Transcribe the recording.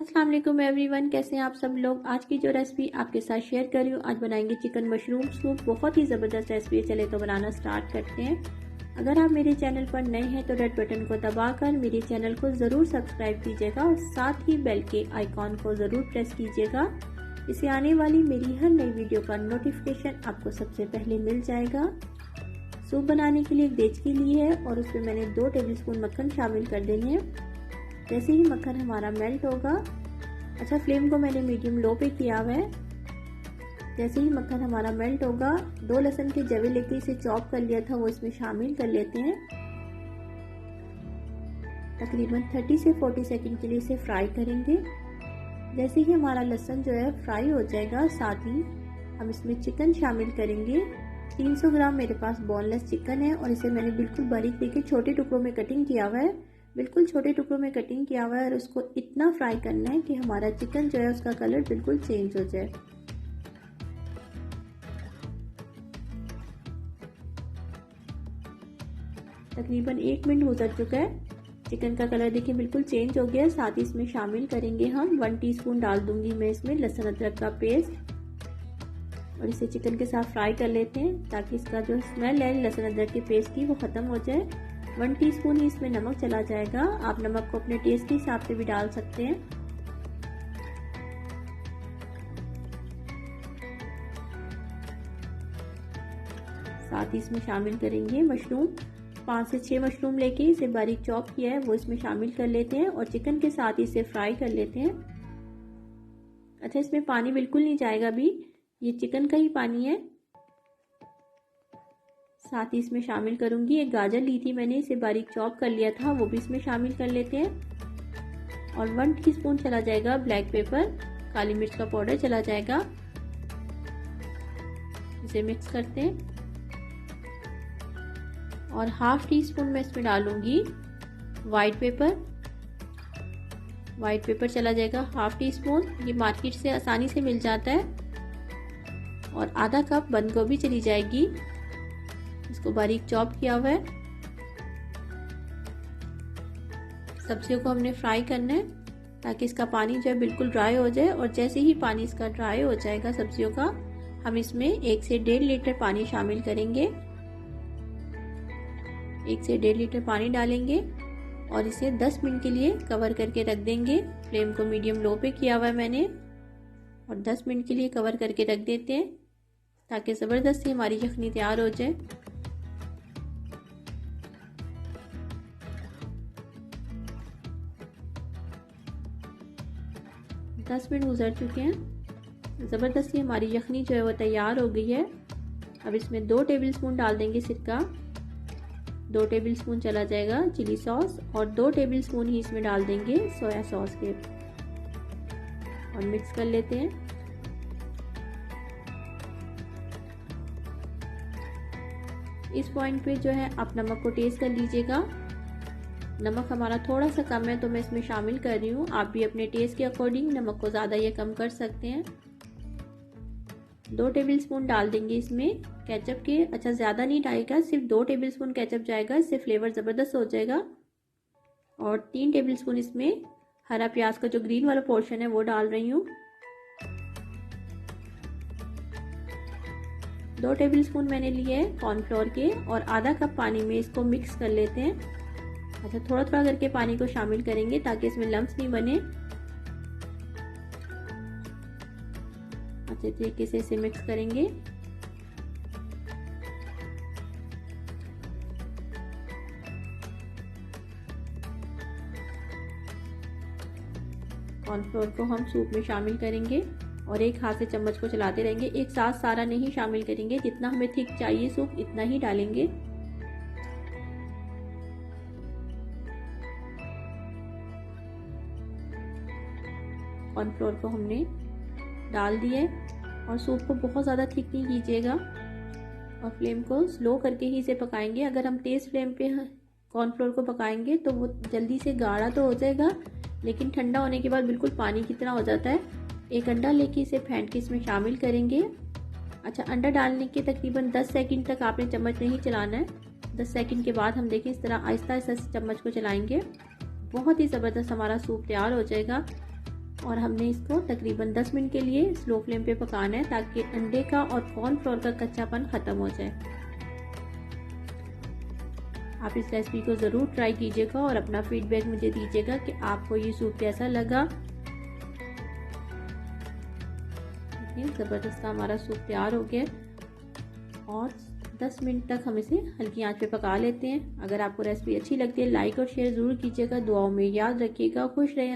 अस्सलाम वालेकुम एवरीवन, कैसे हैं आप सब लोग। आज की जो रेसिपी आपके साथ शेयर कर रही हूँ, आज बनाएंगे चिकन मशरूम सूप। बहुत ही ज़बरदस्त रेसिपी है। चले तो बनाना स्टार्ट करते हैं। अगर आप मेरे चैनल पर नए हैं तो रेड बटन को दबाकर मेरे चैनल को ज़रूर सब्सक्राइब कीजिएगा और साथ ही बेल के आइकॉन को ज़रूर प्रेस कीजिएगा। इससे आने वाली मेरी हर नई वीडियो का नोटिफिकेशन आपको सबसे पहले मिल जाएगा। सूप बनाने के लिए एक देचकी ली है और उसमें मैंने 2 टेबलस्पून मक्खन शामिल कर देने हैं। जैसे ही मक्खन हमारा मेल्ट होगा, अच्छा फ्लेम को मैंने मीडियम लो पे किया हुआ है। जैसे ही मक्खन हमारा मेल्ट होगा, 2 लहसुन के जवे लेके इसे चॉप कर लिया था वो इसमें शामिल कर लेते हैं। तकरीबन 30 से 40 सेकंड के लिए इसे फ्राई करेंगे। जैसे ही हमारा लहसुन जो है फ्राई हो जाएगा, साथ ही हम इसमें चिकन शामिल करेंगे। 300 ग्राम मेरे पास बोनलेस चिकन है और इसे मैंने बिल्कुल बारीक देखिए छोटे टुकड़ों में कटिंग किया हुआ है। बिल्कुल छोटे टुकड़ों में कटिंग किया हुआ है और उसको इतना फ्राई करना है कि हमारा चिकन जो है उसका कलर बिल्कुल चेंज हो जाए। तकरीबन 1 मिनट गुजर चुका है। चिकन का कलर देखिए बिल्कुल चेंज हो गया है। साथ ही इसमें शामिल करेंगे हम 1 टीस्पून डाल दूंगी मैं इसमें लहसुन अदरक का पेस्ट और इसे चिकन के साथ फ्राई कर लेते हैं ताकि इसका जो स्मेल है लहसुन अदरक के पेस्ट की वो खत्म हो जाए। 1 टीस्पून ही इसमें नमक चला जाएगा। आप नमक को अपने टेस्ट के हिसाब से भी डाल सकते हैं। साथ ही इसमें शामिल करेंगे मशरूम। 5 से 6 मशरूम लेके इसे बारीक चॉप किया है वो इसमें शामिल कर लेते हैं और चिकन के साथ इसे फ्राई कर लेते हैं। अच्छा, इसमें पानी बिल्कुल नहीं जाएगा अभी, ये चिकन का ही पानी है। साथ ही इसमें शामिल करूंगी एक गाजर ली थी मैंने, इसे बारीक चॉप कर लिया था वो भी इसमें शामिल कर लेते हैं। और 1 टीस्पून चला जाएगा ब्लैक पेपर, काली मिर्च का पाउडर चला जाएगा। इसे मिक्स करते हैं और 1/2 टीस्पून मैं इसमें डालूंगी वाइट पेपर। वाइट पेपर चला जाएगा 1/2 टीस्पून, ये मार्केट से आसानी से मिल जाता है। और आधा कप बंद गोभी चली जाएगी, इसको बारीक चॉप किया हुआ है। सब्जियों को हमने फ्राई करना है ताकि इसका पानी जो है बिल्कुल ड्राई हो जाए। और जैसे ही पानी इसका ड्राई हो जाएगा सब्जियों का, हम इसमें 1 से 1.5 लीटर पानी शामिल करेंगे। 1 से 1.5 लीटर पानी डालेंगे और इसे 10 मिनट के लिए कवर करके रख देंगे। फ्लेम को मीडियम लो पे किया हुआ है मैंने और 10 मिनट के लिए कवर करके रख देते हैं ताकि ज़बरदस्त सी हमारी यखनी तैयार हो जाए। 10 मिनट गुजर चुके हैं। ज़बरदस्ती हमारी यखनी जो है वो तैयार हो गई है। अब इसमें 2 टेबलस्पून डाल देंगे सिरका, 2 टेबलस्पून चला जाएगा चिली सॉस और 2 टेबलस्पून ही इसमें डाल देंगे सोया सॉस के और मिक्स कर लेते हैं। इस पॉइंट पे जो है आप नमक को टेस्ट कर लीजिएगा। नमक हमारा थोड़ा सा कम है तो मैं इसमें शामिल कर रही हूँ। आप भी अपने टेस्ट के अकॉर्डिंग नमक को ज़्यादा या कम कर सकते हैं। 2 टेबलस्पून डाल देंगे इसमें केचप के। अच्छा, ज़्यादा नहीं डालेगा, सिर्फ 2 टेबलस्पून केचप जाएगा, इससे फ्लेवर ज़बरदस्त हो जाएगा। और 3 टेबलस्पून इसमें हरा प्याज का जो ग्रीन वाला पोर्शन है वो डाल रही हूँ। 2 टेबलस्पून मैंने लिए कॉर्नफ्लोर के और आधा कप पानी में इसको मिक्स कर लेते हैं। अच्छा, थोड़ा थोड़ा करके पानी को शामिल करेंगे ताकि इसमें लम्स नहीं बने। अच्छे तरीके से इसे मिक्स करेंगे। कॉर्नफ्लोर को हम सूप में शामिल करेंगे और एक हाथ से चम्मच को चलाते रहेंगे। एक साथ सारा नहीं शामिल करेंगे, जितना हमें थिक चाहिए सूप इतना ही डालेंगे। कॉर्नफ्लोर को हमने डाल दिए और सूप को बहुत ज़्यादा थिक नहीं कीजिएगा और फ्लेम को स्लो करके ही इसे पकाएंगे। अगर हम तेज़ फ्लेम पे कॉर्नफ्लोर को पकाएंगे तो वो जल्दी से गाढ़ा तो हो जाएगा, लेकिन ठंडा होने के बाद बिल्कुल पानी की तरह हो जाता है। एक अंडा लेके इसे फेंट के इसमें शामिल करेंगे। अच्छा, अंडा डालने के तकरीबन 10 सेकंड तक आपने चम्मच नहीं चलाना है। 10 सेकंड के बाद हम देखें इस तरह आहिस्ता आहिस्ता चम्मच को चलाएंगे, बहुत ही ज़बरदस्त हमारा सूप तैयार हो जाएगा। और हमने इसको तकरीबन 10 मिनट के लिए स्लो फ्लेम पे पकाना है ताकि अंडे का और कॉर्नफ्लोर का कच्चापन ख़त्म हो जाए। आप इस रेसिपी को ज़रूर ट्राई कीजिएगा और अपना फीडबैक मुझे दीजिएगा कि आपको ये सूप कैसा लगा। ज़बरदस्त हमारा सूप तैयार हो गया और 10 मिनट तक हम इसे हल्की आंच पे पका लेते हैं। अगर आपको रेसिपी अच्छी लगती है लाइक और शेयर ज़रूर कीजिएगा। दुआओं में याद रखिएगा। खुश रहें।